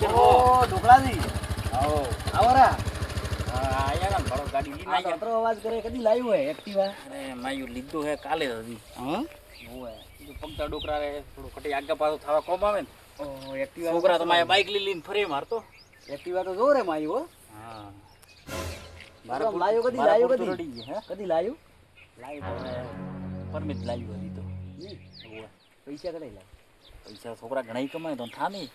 ઓ ઢોકળાજી આવો આવરા આયા ને બરો ગાડી લઈને આ આયા અતરો અવાજ કરે કદી લાવ્યું હે એક્ટિવા અરે માયું લીધું હે કાલે હજી હા ઓય કીધું પગતા ડોકરા રે થોડું ખટી આગા પાછું થવા કોમ આવે ને ઓ એક્ટિવા છોકરા તો માયા બાઈક લઈને ફરે મારતો એક્ટિવા તો જોરે માયું હો હા મારા લાયો કદી લાયો કદી રડી ગયા હે કદી લાયું લાવ્યો તો હવે પરમિત લાવ્યો હજી તો ઓય પૈસા કદાઈ લાવ પૈસા છોકરા ઘણા કમાય તો થા નહીં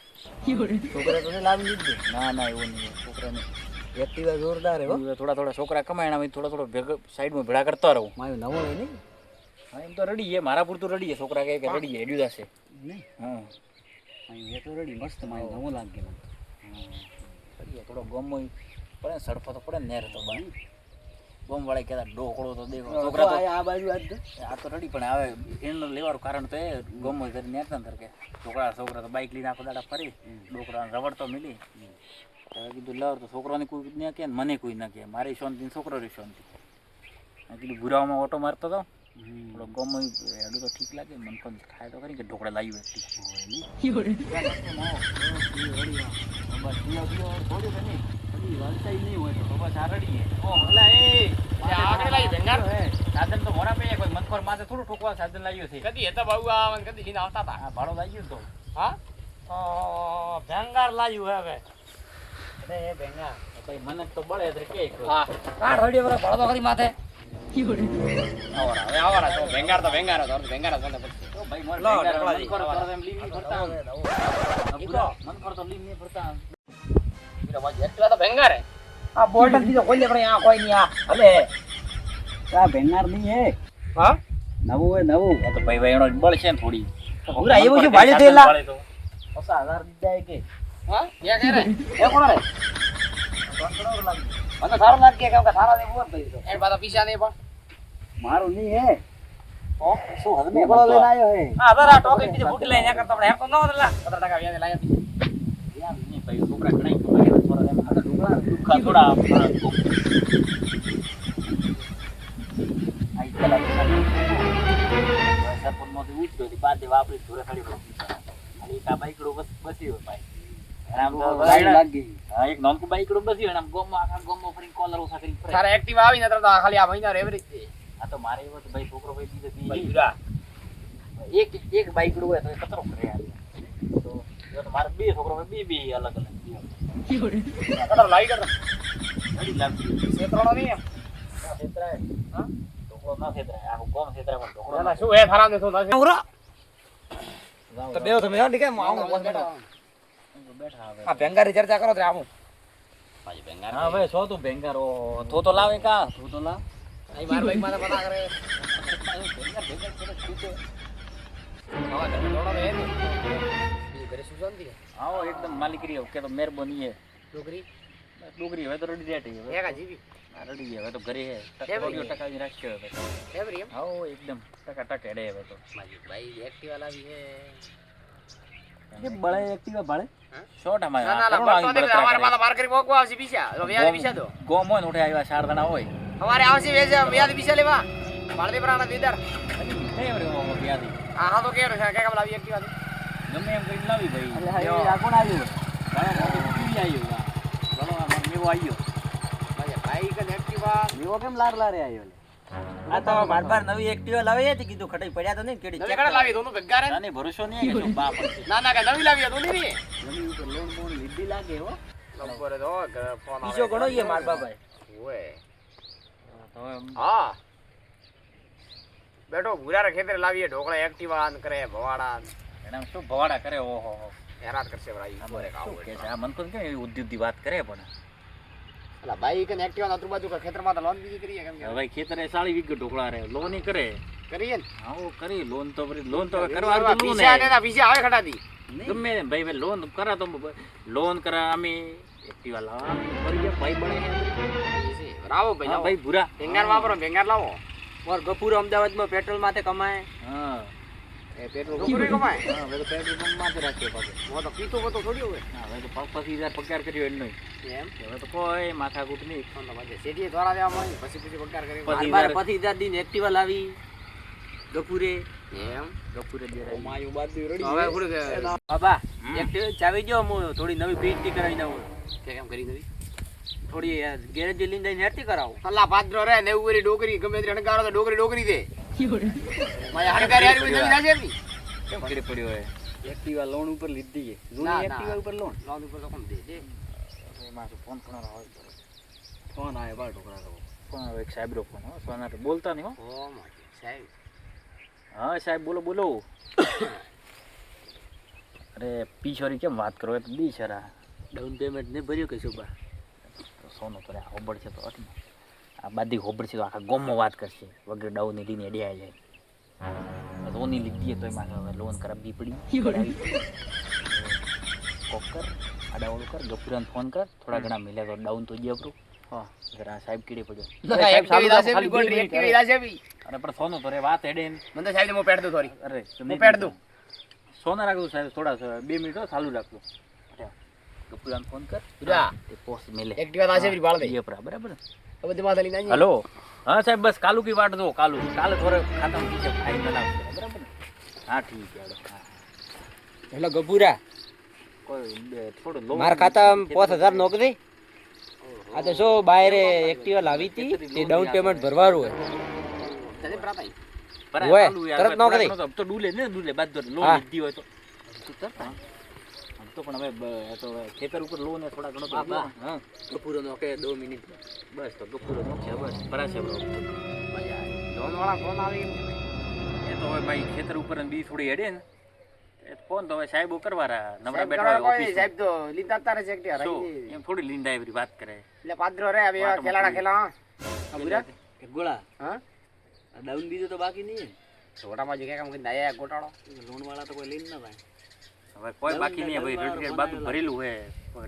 છોકરા તો લાવી લીધું ના ના એવું નહીં છોકરાને એક્ટિવા જોરદાર હે હો થોડા છોકરા કમાય એના થોડો ભેગો સાઈડમાં ભેળા કરતા રહું માયું નવો હે નહીં હા એમ તો રડી છે મારા પૂરતું રડી છે છોકરા કહે કે રડી છે એડ્યું જશે નહીં હા માયું એ તો રેડી મસ્ત માયું નવો લાગે મને રડીએ થોડો ગમો પડે ને સડફો તો પડે ને નેર તો બાઈ ગમ વાળા કહેતા ડોકળો તો દેખો છોકરા તો આ બાજુ આજ તો આ તો રડી પણ હવે એનું લેવાનું કારણ તો એ ગમો કરી નેરતા ને કે છોકરા તો બાઈક લઈને આખો દાડા ફરી ડોકરા રવડ તો મિલી હવે કીધું લવર તો છોકરાને કોઈ ના કહે ને મને કોઈ ના કહે મારી શાંતિ છોકરો રી શાંતિ કીધું ગુરાવામાં ઓટો મારતો હતો થોડો ગમો એડું તો ઠીક લાગે મન પણ ખાય તો કરી કે ઢોકળા લાવી સાધન તો મોરા પે કોઈ મનખોર માથે થોડું ઠોકવા સાધન લાવ્યું છે કદી હતા બાબુ આવે કદી લઈને આવતા હતા હા ભાડો લાગ્યું તો હા ભેંગાર લાવ્યું હે હવે અરે એ બેંગા ભાઈ મને તો બળે એટલે કે હા કાઢ હડી બરો ભળો તો કરી માથે આવરા તો ભેંગાર તો ભેંગાર તો ભેંગાર તો પછી તો ભાઈ મોર લો, ભેંગાર ઢોકળાજી. મનખોર તો એમ લીવ નહીં ફરતા મનખોર તો લીવ નહીં ફરતા એટલા તો ભેંગાર હે આ બોલ્ટ દીધો કોઈ લે પણ આ કોઈ નહીં આ હલે આ બેંગાર નહીં હે હા નવું હે નવું તો ભાઈ ભાઈ એનો બળ છે ને થોડી પૂરા એવું શું ભાડે થયેલા? બળે તો. 50,000 દીધા કે હા યા કે રે એ કોણ રે મને સારું લાગે કે સારા દે બોલ કરી દો એ પાછા પીસા નહીં પણ મારું નહીં હે શું હદમે ઢોકળો લઈને આવ્યો હે હા બરા ટોકે બીજે ફૂટ લઈને કરતા આપણે હેપ તો ન વધલા 15 ટકા વ્યાજ લાયા પીસા યાર નહીં ભાઈ છોકરા ઘણા કમાય થોડા એમ આ ઢોકળા દુખા થોડા આઈ ચલા સરપંચમાંથી ઉઠ્યો હતી બાદ વાપરી ધોરે ખડી પડી ખાલી કા બાઈકડો બસ્યો ભાઈ આમ તો લાગી હા એક નોનકુ બાઈકડો બસ્યો અને આમ ગોમમાં આખા ગોમમાં ફરી કોલર ઉસા કરી ફરે તારે એક્ટિવા આવી ને તો ખાલી આ મહિના એવરેજ છે આ તો મારે એવો તો ભાઈ છોકરો ભાઈ બીજે ભાઈ બી વિરા એક બાઈકડો હોય તો એ કચરો કરે યાર તો જો તો મારે બે છોકરો બે અલગ અલગ કદર લાવી કદર ઘડી લાગતી ક્ષેત્રનો નહીં છેતરાય હા ઢોકળો ના છેતરાય આખું ગોમ છેતરાય પણ ઢોકળો ના શું હે થારા ને શું ના ઉરો તો ના બેવ તમે હો નીકે આવું બેઠા હવે આ ભેંગારી ચર્ચા કરો તો આવું હા ભાઈ છો તું ભેંગાર ઓ તો લાવે કા તો લાવ અહીં માર બાઈક માં પતા કરે હા તમે દોડો હે ને એ ઘરે શું શાંતિ આવો એકદમ માલિકરી કે તો મહેરબાની હે છોકરી ડુગરી હવે તો રડી દેટી હવે એકા જીવી આ રડી હવે તો ઘરે હે કેમ ટકોડિયો હે? ટકાવી રાખ્યો હવે ફેવરી એમ આવો એકદમ ટકા હેડે હવે તો માજી ભાઈ એક્ટિવા લાવી હે કે બળે એક્ટિવા ભાડે શોર્ટ અમારે ના ના ના બતો દે અમારે પાછા માર કરી મોકવા આવશે પીસા તો વ્યાજ પીસા દો ગોમ હોય ને ઉઠે આવ્યા 4 જણા હોય અમારે આવશે વ્યાજ પીસા લેવા પાળદી પ્રાણા દીદાર નહીં એવડે ઓમ યાદી હા હા તો કેરો છે કે કામ લાવી એક્ટિવા ગમે એમ કરીને લાવી ભાઈ એટલે હા એ આ કોણ આવ્યું આવ્યો મેવો આવ્યો ભાઈ ભાઈ કે એક્ટિવા એવો કેમ લાર લારે આવ્યો લે આ તો બાર નવી એક્ટિવા લાવી હતી કીધું ખટાઈ પડ્યા તો નહીં કેડી નવી કડા લાવી દોનો ભેગા રે આને ભરોસો નહીં કે શું બાપ ના ના કે નવી લાવી દો ની જમીન ઉપર લોન બોન લીધી લાગે હો નંબર તો ફોન આવે બીજો ઘણો ઈ માર બાપાએ ઓય તો હવે હા બેટો ભૂરા ખેતરે લાવીએ ઢોકળા એક્ટિવા આન કરે ભવાડા એના શું ભવાડા કરે ઓહો હો હેરાન કરશે ભાઈ બોરે શું ખાવ કે છે આ મન તો કે એવી ઉદ્યોગથી વાત કરે પણ અલા ભાઈ કે એક્ટિવા ના બાજુ ખેતરમાં તો લોન બીજી કરીએ કેમ કે હવે ખેતરે 40 વીઘા ઢોકળા રે લોન ઈ કરે કરીએ ને આવો કરી લોન તો કરવા લોન પીસા ને પીસા આવે ખટાતી ગમે ને ભાઈ લોન કરા તો લોન કરા અમે એક્ટિવા લાવા કરી ગયા ભાઈ બને રાવો હા ભાઈ ભાઈ ભૂરા ભેંગાર વાપરો ભેંગાર લાવો ઓર ગફુર અમદાવાદમાં પેટ્રોલ માથે કમાય હા એ પેટ્રોલ ગોબરી કમાય હા હવે તો પેટ્રોલ પંપ માં રાખ્યો પાછો મો તો પીતો બતો થોડી હોય હા હવે તો 25,000 પગાર કર્યો એનો એમ હવે તો કોઈ માથાકૂટ નહીં ફોન તો મજે સેટી દ્વારા દેવા માં પછી પગાર કરી 25,000 50,000 દીન એક્ટિવા લાવી ગપુરે એમ ગફુરે દેરાઈ. માયું બાદુ રડી હવે થોડું બાબા એક્ટિવા ચાવી જો હું થોડી નવી પીટી કરાવી દઉં કેમ કરી નવી થોડી ગેરેજ લઈને જઈને હેરતી કરાવું કલ્લા પાદરો રે નેવું વરી ડોકરી ગમે તે હણગારો તો ડોકરી દે માય હણગારી આરી નવી ના છે ની કેમ કરી પડ્યો હે? એક્ટિવા લોન ઉપર લીધી છે ના, જૂની ના. એક્ટિવા ઉપર લોન લોન ઉપર તો કોણ દે દે એમાં તો ફોન કરવાનો આવે છે. ફોન આવે બાર ઢોકરા તો ફોન આવે એક સાહેબનો ફોન હો, સોના તો બોલતા નહીં હો. ઓ માય સાહેબ હા સાહેબ બોલો બોલો. અરે પીછોરી કેમ વાત કરો? એ તો દી છે રા. ડાઉન પેમેન્ટ ને ભર્યું કે શું બા સોનું તો રે હોબળ છે તો અટને આ બાદી હોબળ છે તો આખા ગોમમાં વાત કરશે વગર ડાઉની લઈને અડ્યા જાય. લોની લીધી તો એમાં હવે લોન કરાવવી પડી. કોકર આડાવડું કર ગફુરાને ફોન કર થોડા ઘણા મિલ્યા તો ડાઉન તો જે આપણું. હા જરા સાહેબ કીડે પડ્યો. સાહેબ સારું રાખો, ખાલી 2 મિનિટ. અરે પણ સોનું તો રે વાત હેડે ને. મને તો સાહેબ હું પેડ દઉં થોડી અરે હું પેડ દઉં સોના રાખું સાહેબ થોડા 2 મિનિટ હો, ચાલુ રાખજો. ગફુરાને ફોન કર જા તે પોસ્ટ મેલે એક્ટિવા તાસે બી બાળ દે જે પરા બરાબર ને? હવે તે માથે લઈને આવી હેલો હા સાહેબ બસ કાલુ કી વાટ દો કાલુ કાલે થોડે ખાતામાં પીછે ફાઇનલ આવશે બરાબર ને? હા ઠીક છે હાલો. હા એટલે ગપુરા કોઈ થોડું લો મારા ખાતામાં 5000 નોકરી આ તો જો બાયરે એક્ટિવા લાવી હતી તે ડાઉન પેમેન્ટ ભરવાનું હોય તને પ્રાતાઈ ઓય, તરત ન કરી. તો ડૂલે ને ડૂલે બાદ દો લો હા. લીધી હોય તો તું તરત હા. આમ તો પણ હવે એ તો હવે ખેતર ઉપર લો ને થોડા ઘણો તો હા, બા. હા ગપુરો નોકે 2 મિનિટ બસ તો ગફુરો નો છે બસ ભરાશે બરો. લોન વાળા ફોન આવે એમ એ તો હવે ભાઈ ખેતર ઉપર ને બી થોડી હેડે ને એ ફોન તો હવે સાહેબો કરવા રહ્યા નવરા સાહેબ બેઠા કરવા હોય કોઈ ઓફિસ સાહેબ તો લીધા તારે છે એક્ટિવા શું રહી એમ થોડી લીંડા એવી વાત કરે. એટલે પાદરો રે હવે એવા ખેલાડા ખેલા હા બુરા એક ગોળા હા આ ડાઉન બીજો તો બાકી નહીં છોટામાં જે કામ કરીને આયા ગોટાળો લોન વાળા તો કોઈ લઈને ના ભાઈ હવે કોઈ બાકી નહીં ભાઈ રેડ બાજુ ભરેલું હે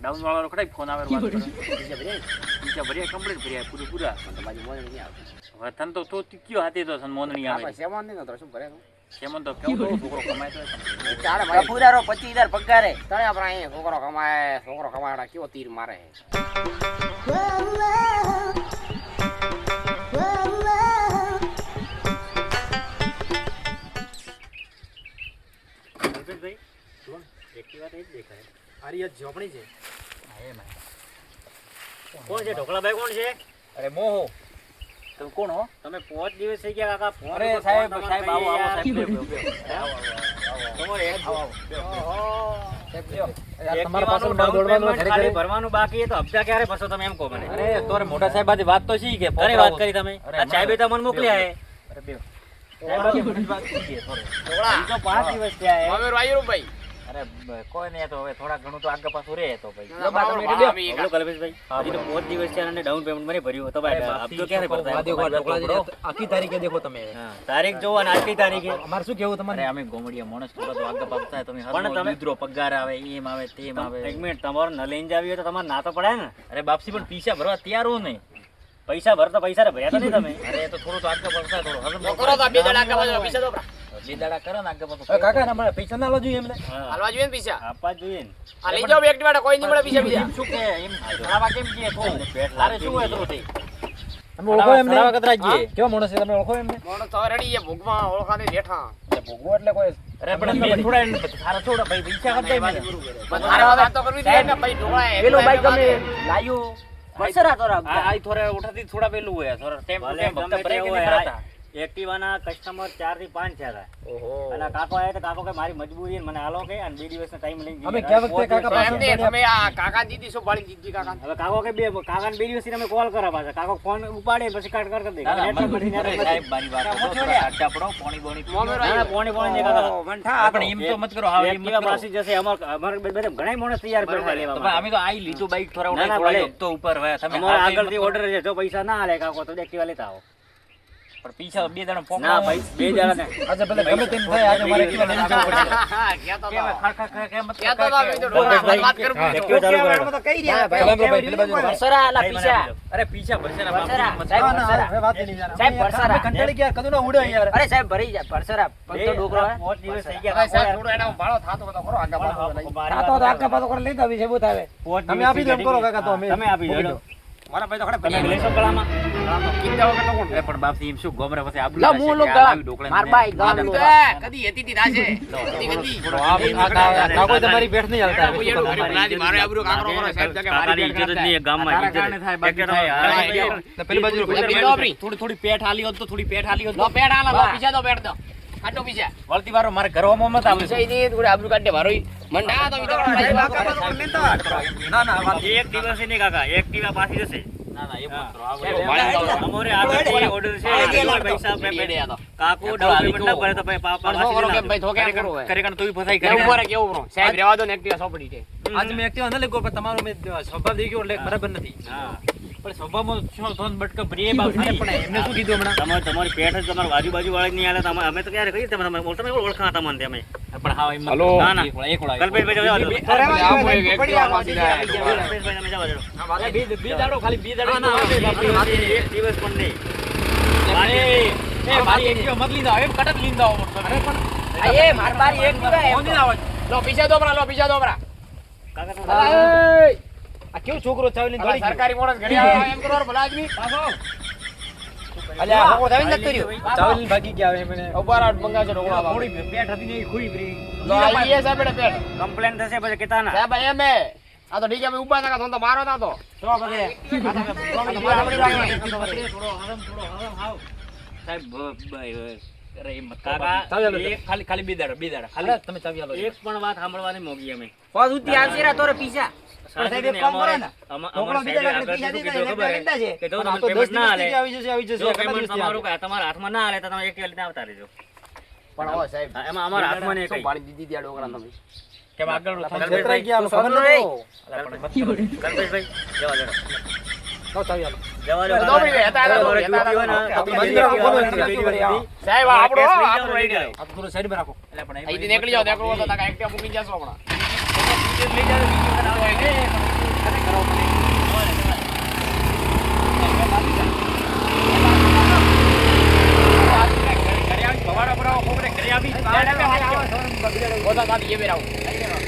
ડાઉન વાળો ખડાઈ ફોન આવે વાત કરે બીજા ભર્યા કમ્પ્લીટ ભર્યા પૂરું પૂરા તો બાજુ મોજ નહીં આવે હવે તન તો તો કયો હાથી તો સન મોનણી આવે આપણે સેવન નહીં તો શું ભરે કેમન તો કેવું તો છોકરો કમાય તો ચાલે ભાઈ ગપુરારો 25000 પગારે તારે આપણે અહીંયા છોકરો કમાય કેવો તીર મારે ભાઈ એક્ટિવા તો જ દેખાય આરિયત ઝોપડી છે કોણ છે ઢોકળાભાઈ કોણ છે? અરે મોહો તમે કોણ હો? તમે 5 દિવસ થઈ ગયા કાકા ફોન અરે ઉપર સાહેબ ફોન સાહેબ તમારે આવો આવો કરી સાહેબ તમારે એક્ટિવાનું down payment ખાલી ભરવાનું બાકી છે તો હપ્તા ક્યારે ભરશો તમે એમ કહો મને. અરે તોરે મોટા સાહેબ આથી વાત તો શી કે ક્યારે વાત કરી તમે? અરે આ સાહેબે તમને મોકલ્યા હે. અરે બેવ સાહેબ આથી મને જ વાત કરી છે થોડે. ઢોકળા ઈ તો 5 દિવસ થયા હે. મામેર આયરો ભાઈ અરે કોઈ નહીં તો હવે થોડા ઘણું તો આગળ પાછું રહે તો ભાઈ ના, બરાબર, ભાભી બોલો કલ્પેશભાઈ. હજી તો 5 દિવસ થયા અને ડાઉન પેમેન્ટ મને ભર્યું તો ભાઈ હપ્તો ક્યારે ભરતા? આખી તારીખે દેખો તમે હા, તારીખ જોવો અને આજની તારીખે. અમાર શું કેવું તમારે અરે અમે ગોમડિયા માણસ થોડા તો આગળ પાછળ થાય તમે પણ હરનો તમે- લીધરો પગાર આવે એમ આવે તેમ આવે એક મિનિટ તમારો ન લઈને જાવી હોય તો તમારે ના તો પડે ને. અરે બાપસી પણ પૈસા ભરવા તૈયાર હું નહીં પૈસા ભરતા પૈસા ને ભર્યા તો નહીં તમે. અરે એ તો થોડું તો આગળ પાછળ થાય થોડું હરનો તો કરો તો બે દાડા આગળ પાછળ પૈસા તો બે દાડા કરો ને આગળ પાછળ કાકા અમારે પૈસા ના જોઈએ એમને હા, હાલવા જોઈએ ને પૈસા આપવા જ જોઈએ ને. આ લઈ જાઓ એક્ટિવા કોઈ નહીં મળે પૈસા બીજા એમ શું કે એમ ખાવા કેમ કે કહું પેટ અરે શું હોય તો તે તમે ઓળખો એમને સડાવા કતરા ગયે કેવા માણસ છે તમે ઓળખો એમને મોણો તો રેડી છે ભૂખમાં ઓળખાને બેઠા ભોગવો એટલે કોઈ અરે પણ મેં થોડા એને સારા થોડા ભાઈ પૈસા કરતા મને મારે વાત તો કરવી જોઈએ ને ભાઈ ઢોકળા પેલો બાઈક અમે લાયું પરસરા તો રાખ આ થોડા ઉઠાતી થોડા પેલું હોય થોડા ટેમ્પો ભલે ટેમ્પો ગમે તે બ્રેક હોય, નહીં ભરાતા એક્ટિવાના કસ્ટમર 4 થી 5 થયા હતા. ઓહો અને કાકો આયા તો કાકો કે મારી મજબૂરી છે ને મને હાલો કે અને 2 દિવસનો ટાઈમ લઈને અમે જઈએ. ગયા વખતે કાકા તો એમ નહીં, તમે આ કાકા દીદી શું બાળી દીધી કાકા હવે કાકો કે કાકાને 2 દિવસથી તમે કોલ કરા પાછા કાકો ફોન ઉપાડે પછી કટ કરી દે. ના, ના, નેટવર્ક મને નથી, નેટવર્ક સાહેબ નથી. મારી વાત સાંભળો, થોડા આડા પડો, પોણી બોણી પીઓ. મોમેર ના, ના, પોણી પોણી નહીં કાકા. આપણે એમ તો મત કરો હા એમ મત એક્ટિવા કરો પાછી જશે અમારે બધા ઘણા માણસ તૈયાર બેઠા લેવા તો ભાઈ અમે તો આઈ લીધું બાઈક થોડા ના, ના, ઉડાઈ ભલે. થોડા તો ઉપર હોય તમે અમારા હાલ તો એમ આગળથી મત કરો. ઓર્ડર છે જો પૈસા ના હાલે કાકો તો એક્ટિવા લેતા આવો. પણ પૈસા તો બે દાડા ના પોકડા ભાઈ 2 જણા ને આજે ભલે ગમે તેમ થાય આજે મારે એકલા લઈને જવું પડશે કહેતો કેમ તો ખર ખર ખર મત કહેતો તો અમે તો ઢોકળા વાત કરવી એક્ટિવા ચાલુ કરો. પેલી બાજુ પરસરા આલા ભાઈ, મને પીછા આપી દો. અરે પૈસા ભરશે ને પરસરા, બાપ મત સાહેબ, કરો. પરસરા. હવે વાત નહીં યાર સાહેબ, પરસરા. કંટાળી ગયા કદું ના ઉડે યાર અરે સાહેબ ભરી જાય પરસરા પગ તો ડોકરો હે. 5 દિવસ થઈ ગયા ભાઈ સાહેબ થોડો એના ભાળો થાતો હતો ખરો આગળ પાછળ લઈ. આ તો આખા પાતો કરી લીધા વિશે બહુ થાય પોચ તમે દિવસ આપી દો એમ કરો કાકા તો અમે તમે આપી દો. મારા ભાઈ તો ખડે તમે લેશો ગળામાં કીધા વગર તો કોણ અરે પણ બાપજી એમ શું ગોમરે પછી આબરૂ લા થશે હું કે લોક આ લાવી ઢોકળાને માર બાઈ ગામ આદમ લો તો કદી હતી તી થાશે કદી કદી કોઈ તમારી ભેટ નહીં હાલતા કોઈ એનું ઘરે બનાવી મારે આબરૂ કાકરો કરો સાહેબ કે મારી કાકાની ઇજ્જત જ નહીં ગામમાં તારા ઇજ્જત કારણે થાય બાકી એક થાય પેલી બાજુ થોડી પેટ હાલી હોત તો થોડી પેટ હાલી હોત લો પેટ આલા લો પીછા દો પેટ દો કાટો પીછા વળતી વારો મારે ઘરમાં મત આવે પીછા ઈ થોડી આબરૂ કાઢે મારોઈ મંડા તો વિતો ના ના એક દિવસ નહીં કાકા એક દિવસ પાછી જશે ના ના એ મત કરો અમારે આગળ ઓર્ડર છે પૈસા કાકુ ડાઉન પેમેન્ટ ના ભરે તો ભાઈ પાપા છોકરો કે ભાઈ થોકે કરો કરે કણ તું ફસાઈ કેવું કરે મારે કેવું બ્રો સાહેબ રેવા દો ને એકટીવા સોપડી છે આજ મેં એક્ટિવા ન લેકો પણ તમારો મેં સ્વભાવ દેઈ ગયો એટલે બરાબર નથી હા પણ સ્વભાવમાં શું ધોન બટકા ભરીએ બાપ પણ એમને શું કીધું હમણાં તમારી પેટ જ તમારું આજુબાજુ વાળા નહીં આલે તમે અમે તો ક્યારે કહીએ તમે ઓળખા તમને અમે પણ હા એમ હલો ના ના કલ્પેશભાઈ જવા દો કલ્પેશભાઈ તમે જવા દો બી દાડો ખાલી બી દાડો એક દિવસ પણ નહીં મારી એકટીવા મત લીધા એમ કટક લીધા અરે પણ એ માર બારી એક દીવા એમ લો પીછા દો લો પીછા દો કાકા આ કેવું છોકરો ચાવલી અલા સરકારી મોણસ ઘરે આવ્યા એમ કરો ભલા આદમી અલ્યા હોકો દાવી ન કર્યું ચાવલી ભાગી ગયા હવે મને ઉભારા મંગા છે ઢોકળા થોડી પેટ હતી ને એ ખુઈ ફરી લો આઈએ સાહેબ બેટા પેટ કમ્પ્લેન થશે પછી કેતા ના સાહેબ એમ હે આ તો ઠીક છે ઉભા થા તો મારો તા તો તો પછી સાહેબ અરે એમ મત કાકા ખાલી ખાલી બી દાડા હાલે તમે ચાવી આલો એક પણ વાત સાંભળવાની મોગી અમે ફોન ઉતી આવશે રા તોરે પીછા સાહેબ એક કામ કરો ને અમારા સાહેબે આગળ શું કીધું ખબર હે? કે જો તમે પેમેન્ટ ના હાલે આવી જશે જો પેમેન્ટ તમારું તમારા હાથમાં ના હાલે તો તમે એક લઈને આવતા રહેજો પણ હો સાહેબ હા, એમાં અમારા હાથમાં નહીં શું કઈ પાડી દીધી ત્યાં ઢોકળા તમે કેમ આગળ છેતરાઈ ગયા ખબર નથી કલ્પેશભાઈ જવા દો તો ચાવી આલો જવા દો દો મિનિટ, હતા, તમારે હતા, ડ્યુટી હોય ને હતા, તો હતા, બીજી હતા, ડ્યુટી હતા, હોય, બીજી હતા, ડ્યુટી. સાહેબ આપણો કેસ લઈ આપણો જાઓ, રહી લઈ ગયો જાઓ. આ થોડું સાઈડ માં રાખો એટલે પણ અહીંથી નીકળી જાઓ નીકળવો તો તાકા એકટીવા મૂકીને જશો હમણાં લઈ જાઓ બીજી બનાવો એને કરો મને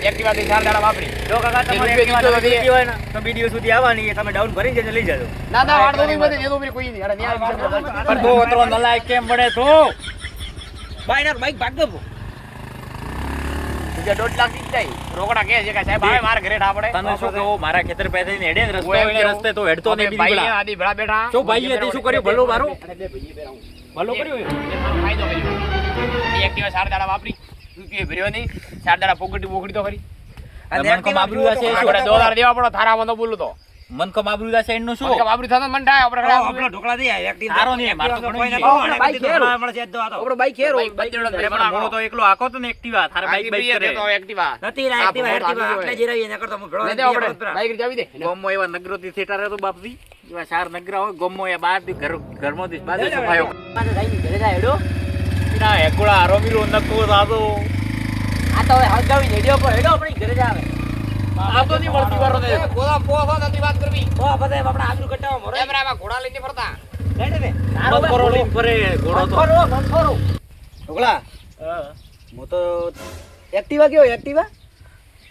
એકટીવા થી 4 દાડા વાપરી જો કાકા તમારે જે એકટીવા રૂપિયા ડ્યુટી હોય ને તો બે દિવસ સુધી આવવાની તમે ડાઉન ભરી જજો લઈ જાજો ના ના વાળ દોરી બધી જે દોરી કોઈ નહીં અરે ન્યાય પણ તો અતરો નલાયક કેમ બને તો બાઈનર બાઈક ભાગ દો બીજા 1.5 લાખ થી જાય રોકડા કે છે કે સાહેબ આવે મારા ઘરે ઠા પડે તને શું કહું મારા ખેતર પાસે ને હેડે ને રસ્તો ઓય, હોય ને ઓય, રસ્તે તો હેડતો નહીં બીજી ભાઈ પેલા આદી ભડા બેઠા શું ભાઈએ તે શું કર્યું ભલું મારું ભલું કર્યું ફાયદો કર્યો એ એકટીવા 4 દાડા વાપરી રૂપિયો ભર્યો નહીં 4 દાડા પોકડી બોકડી તો ખરી મન કો માબરૂ છે આપણે 2000 દેવા પડો થારામાં તો બોલું તો મન કો માબરૂ છે એનું શું મને વાપરી થતો મન થાય આપણે આપણો ઢોકળા દે એક્ટિવ તારો નહીં મારો તો ઘણો છે. બાઈક હેરો આપણો બાઈક હેરો હું તો એકલો આખો તો ને એક્ટિવા થારે બાઈક બાઈક કરે તો એકટીવા નથી રા એક્ટિવા એક્ટિવા એટલે જ રહી નકર તો હું ભેળો લે દે આપણે બાઈક જાવી દે ગોમો એવા નગરોથી થેટા રહેતો બાપજી એવા 4 નગરા હોય ગોમો એ બાર થી ઘરમાંથી બાદ સફાયો પાછો જઈને ઘરે જાય હેડો ના એકુડા આરોમીરો નકો દાદો આ તો હવે હગાવી હેડ્યો પર હેડો આપણી ઘરે જ આવે આ તો નહીં મળતી વારો ને ગોદા પોહો નથી વાત કરવી તો આ બધા આપણે આબરૂ કટાવા મરે કેમેરામાં ઘોડા લઈને ફરતા લઈને બે સારો મત કરો લઈને ફરે ઘોડો તો મનખોરો ઢોકળા હું તો એક્ટિવા કયો એક્ટિવા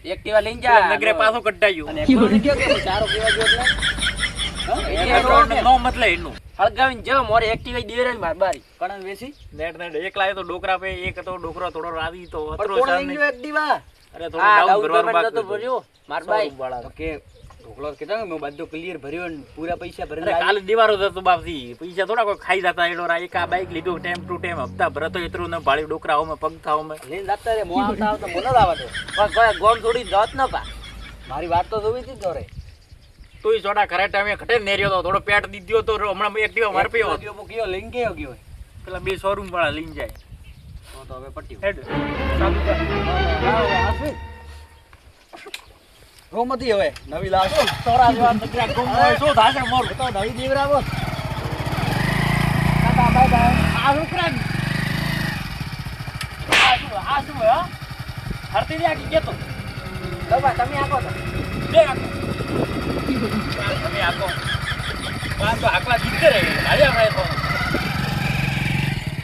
એક્ટિવા લઈને જા નગરે પાછો કટાયું અને એક્ટિવા કયો કે ચારો પીવા ગયો એટલે નો મતલબ એનું હળગાવીને જો મોરે એક્ટિવા દેરાની માર બારી કણન વેસી નેટ નેટ એક લાયો તો ડોકરા પે એક તો ડોકરો થોડો રાવી તો પણ અતરો કોણ સર લઈ ગયો એક્ટિવા અરે થોડો આ ડાઉન ડાઉન કરવાનું પેમેન્ટ બાકી નતો ભર્યો માર બાઈ તો કે ઢોકળો કીધા મેં બધું ક્લિયર ભર્યો ને પૂરા પૈસા ભરીને અરે કાલે દીવારો હતો બાપજી પૈસા થોડા કોઈ ખાઈ જતા એડો રા એક આ બાઈક લીધું ટાઈમ ટુ ટાઈમ હપ્તા ભરતો એટલું ને ભાળી ડોકરા હોમે પગ થાઓમે લઈને લાગતા રે મો આવતા આવતા મને લાવા દો પણ કોઈ ગોમ થોડી જાત ન પા મારી વાત તો જોવી હતી દોરે તુંય સોડા ખરે ટાઈમે ખટે નેર્યો તો થોડો પેટ દીધો તો હમણાં એક્ટિવા માર પયો ગયો ગયો લઈને ગયો ગયો પેલા બે શોરૂમ વાળા લઈને જાય તો હવે પટ્યું હેડ રોમતી હવે નવી લાવશો તોરા જેવા નગરા ગુમ હોય શું થાશે મોર તો નવી દેવરાવો આ ઉપરાંત આ શું હે હરતી દે આકી કેતો બાબા તમે આપો તો દે આકો તમે આકો આ તો આકલા જીતે રે ગાડી આપણે તો